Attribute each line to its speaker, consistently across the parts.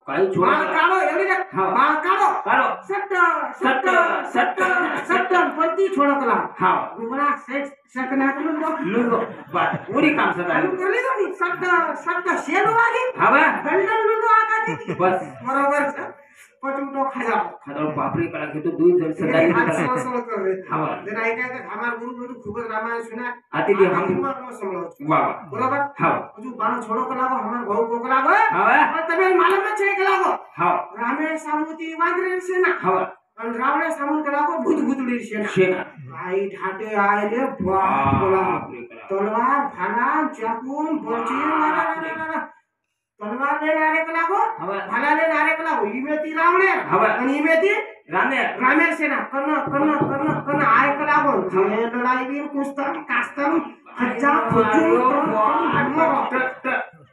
Speaker 1: काही छोड़
Speaker 2: माल काढो एवढी रे
Speaker 1: हाँ।
Speaker 2: माल काढो
Speaker 1: काढो
Speaker 2: सट्ट
Speaker 1: सट्ट
Speaker 2: सट्ट
Speaker 1: सट्ट
Speaker 2: सट्ट पंती छोडकला
Speaker 1: हाँ
Speaker 2: गुमरा सेट सकना लुंडो
Speaker 1: लुंगो बात पूरी काम से
Speaker 2: चालू करली तुम्ही सट्ट सट्ट शेलो वाली
Speaker 1: हवा
Speaker 2: बंडल लुंडो आका
Speaker 1: बस
Speaker 2: बरोबर छ पटुटो खाजा
Speaker 1: खदर बापरे कला के तो दूध जन सदा
Speaker 2: हात सोळ सोळ करले
Speaker 1: हवा
Speaker 2: जर ऐकाय तर हमार गुरु गुरु खूब रामायण सुना
Speaker 1: आती दे हम
Speaker 2: को समलो
Speaker 1: वाह
Speaker 2: बरोबर
Speaker 1: हाँ
Speaker 2: जो बाण छोड़ो को लागो हमार बहु को लागो
Speaker 1: हवा
Speaker 2: और तबे मालूम में छे के लागो
Speaker 1: हाँ
Speaker 2: रामे सामुती वांद्रे सेना
Speaker 1: हवा
Speaker 2: और रावणे सामून के लागो भूत भूतड़ी सेना
Speaker 1: शेना
Speaker 2: आई ढाटे आए रे बाप बोला
Speaker 1: बापरे कला
Speaker 2: तलवार भाला चाकू बर्ची मारा तलवार ले नारे के लागो
Speaker 1: हवा
Speaker 2: भाला ले नारे के लागो इमेती रावणे
Speaker 1: हवा
Speaker 2: आणि इमेती
Speaker 1: रामे
Speaker 2: रामे सेना कन्न आए के लागो ये लड़ाई भी कुस्तम कास्तम खज्जा खुजून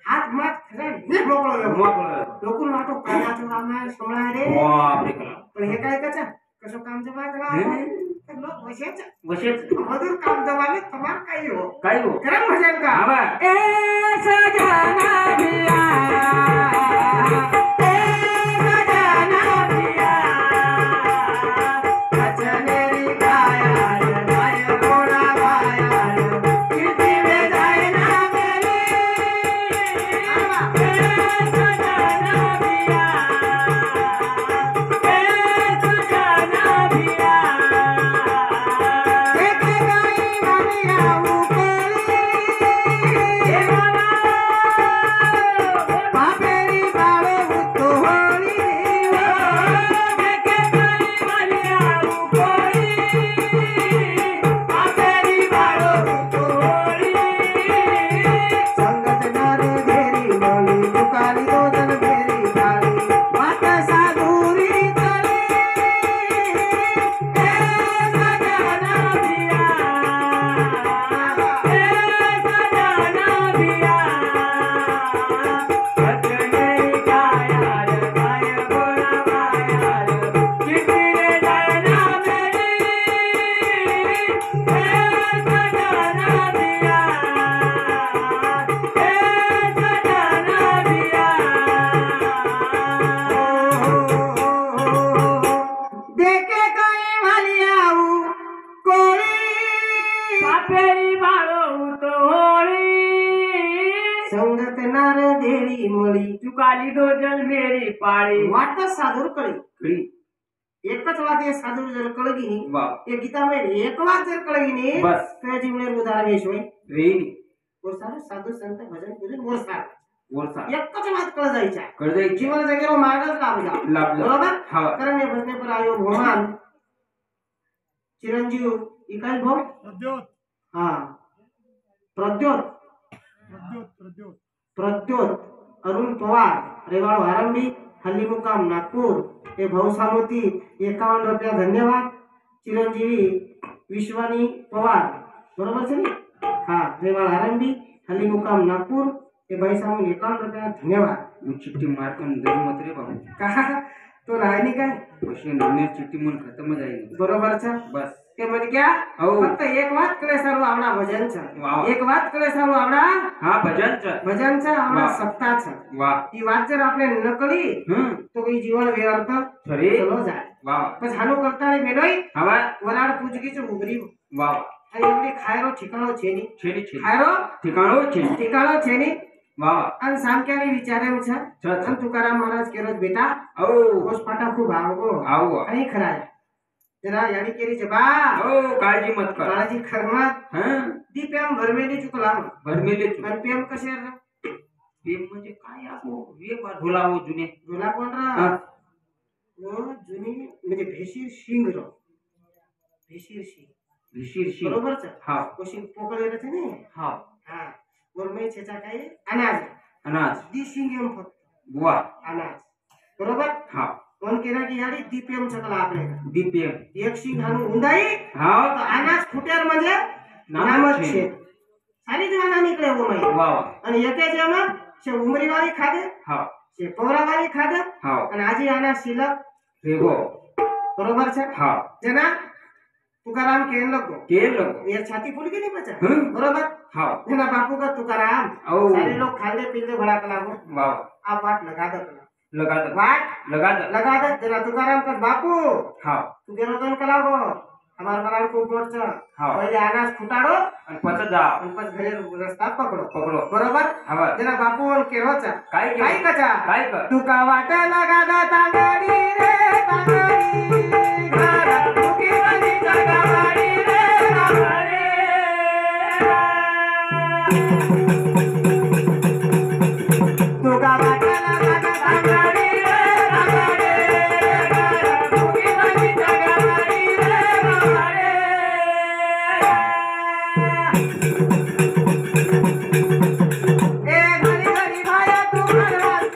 Speaker 2: हाथ मत खरे ने मोकळो लोकून वाटो कायाचो रामायण समळा रे
Speaker 1: बापरे कला
Speaker 2: पण हे काय कचा कसं काम जमा करा लोक
Speaker 1: वशेच
Speaker 2: मधुर काम जमाले तमाम काही हो
Speaker 1: काय हो
Speaker 2: करम भजन का
Speaker 1: हवा
Speaker 2: ए सजना दिया संगत नार देरी मळी
Speaker 1: चुकाली दो जल मेरी पाळी
Speaker 2: वाट साधूर कळी
Speaker 1: कळी
Speaker 2: एकच वाट हे साधूर जर कळगी नी
Speaker 1: वाह
Speaker 2: ये गीता में एक वाट जर कळगी नी
Speaker 1: बस
Speaker 2: तो जीवनेर उदाहरण वेश होय
Speaker 1: रेनी
Speaker 2: और साधू साधू संत भजन करून वर सार
Speaker 1: वर्षा
Speaker 2: एकच वाट कळ जायच्या
Speaker 1: कर दे
Speaker 2: जीवन जगेरो मार्गच लाभला
Speaker 1: लाभ
Speaker 2: बरोबर
Speaker 1: हाँ
Speaker 2: कारण हे भजने पर आयो भगवान चिरंजीव इकाई भाऊ
Speaker 3: प्रद्योत
Speaker 2: हाँ प्रद्योत
Speaker 3: प्रद्योत प्रद्योत
Speaker 2: प्रद्योत अरुण पवार रेवाड़ आरंभी हल्ली मुकाम नागपुर हे भाऊ सामोती 51 रुपया धन्यवाद चिरंजीवी विश्वानी पवार बरोबर से हाँ रेवाड़ आरंभी हल्ली मुकाम नागपुर हे भाई सामून 51 रुपया धन्यवाद
Speaker 1: चिट्ठी मारकर दे मत रे बाबू
Speaker 2: कहा तो राहिनी काय
Speaker 1: वशे नन्हे चिट्ठी मन खत्म जाईल
Speaker 2: बरोबर छ
Speaker 1: बस
Speaker 2: ते म्हणे क्या
Speaker 1: हो.
Speaker 2: फक्त एक वात कळे सर्व आवडा भजन छ
Speaker 1: वाह.
Speaker 2: एक वात कळे सर्व आवडा
Speaker 1: हा भजन च
Speaker 2: भजन छ आवडा
Speaker 1: वाह.
Speaker 2: सत्ता छ
Speaker 1: वाह
Speaker 2: ती वात जर आपले नकळी तो काही जीवन व्यर्थ
Speaker 1: सरे
Speaker 2: चलो जाय
Speaker 1: वाह
Speaker 2: पण हालो करताळे मेलोय
Speaker 1: हवा
Speaker 2: वराड पूजगीच उगरी
Speaker 1: वाह
Speaker 2: आणि एवढी खायरो ठिकाणो छेनी
Speaker 1: छेनी छेनी
Speaker 2: खायरो
Speaker 1: ठिकाणो छेनी
Speaker 2: ठिकाणो छेनी
Speaker 1: वाह
Speaker 2: आणि सामक्याने विचारेम छ
Speaker 1: छ
Speaker 2: आणि तुकाराम महाराज केरोज बेटा
Speaker 1: ओ
Speaker 2: होश पाटा खूप आवगो
Speaker 1: आओ
Speaker 2: आणि खराय जरा यानी केरी जबा
Speaker 1: ओ काळजी मत कर
Speaker 2: काळजी खरमत
Speaker 1: हां
Speaker 2: दीप्याम भरमेली चुकलाम
Speaker 1: भरमेले
Speaker 2: पण पेम कसे
Speaker 1: प्रेम म्हणजे काय आपो वेग ढोला हो जुने
Speaker 2: झोला कोण
Speaker 1: हा.
Speaker 2: रा वो जुनी म्हणजे भेशीर शिंग रो भेशीर शिंग
Speaker 1: ऋषी
Speaker 2: बरोबर छ
Speaker 1: हा
Speaker 2: कोशी पोकळे रहते ने
Speaker 1: हा
Speaker 2: हा वरमे छेचा काय अनाज
Speaker 1: अनाज
Speaker 2: दी शिंगेम फक्त
Speaker 1: बुवा
Speaker 2: अनाज बरोबर
Speaker 1: हा
Speaker 2: कोण केला की याडी दीप्यम छकला आपले
Speaker 1: डीपीएम
Speaker 2: एक शिंग हाणू उंदाई
Speaker 1: हा
Speaker 2: तो अनाज फुटेर म्हणजे
Speaker 1: नामच
Speaker 2: नामच
Speaker 1: छे.
Speaker 2: छे सारी जवाना निकले वो माई
Speaker 1: वाह
Speaker 2: आणि एके जेमा शे उमरी वाली खादे
Speaker 1: हा
Speaker 2: शे पोरा वाली खादे
Speaker 1: हा
Speaker 2: आणि आजी अनाज शिलक
Speaker 1: रेगो
Speaker 2: बरोबर छे
Speaker 1: हा
Speaker 2: जना तुकाराम केन लगो
Speaker 1: के लोग
Speaker 2: ये छाती फूल के नहीं बचा
Speaker 1: हम्म.
Speaker 2: बरोबर
Speaker 1: हा
Speaker 2: जना बापू का तुकाराम
Speaker 1: ओ
Speaker 2: सारे लोग खाले पीले भड़ा कला को
Speaker 1: वाह
Speaker 2: आप बात लगा दो कला
Speaker 1: लगा दो
Speaker 2: वाट
Speaker 1: लगा दो
Speaker 2: लगा दे तेरा तुकाराम का बापू
Speaker 1: हाँ
Speaker 2: तू गेलो दोन कलागो हमार कलाल को पोच
Speaker 1: हाँ
Speaker 2: पहिले अनाज फुटाडो
Speaker 1: आणि पचत जा
Speaker 2: आणि पच घरी रस्ता पकडो
Speaker 1: पकडो
Speaker 2: बरोबर
Speaker 1: हवा
Speaker 2: तेरा बापू और केरोचा
Speaker 1: काय
Speaker 2: काय कचा
Speaker 1: काय कर
Speaker 2: तुका वाट लगा दा तांगडी रे तांगडी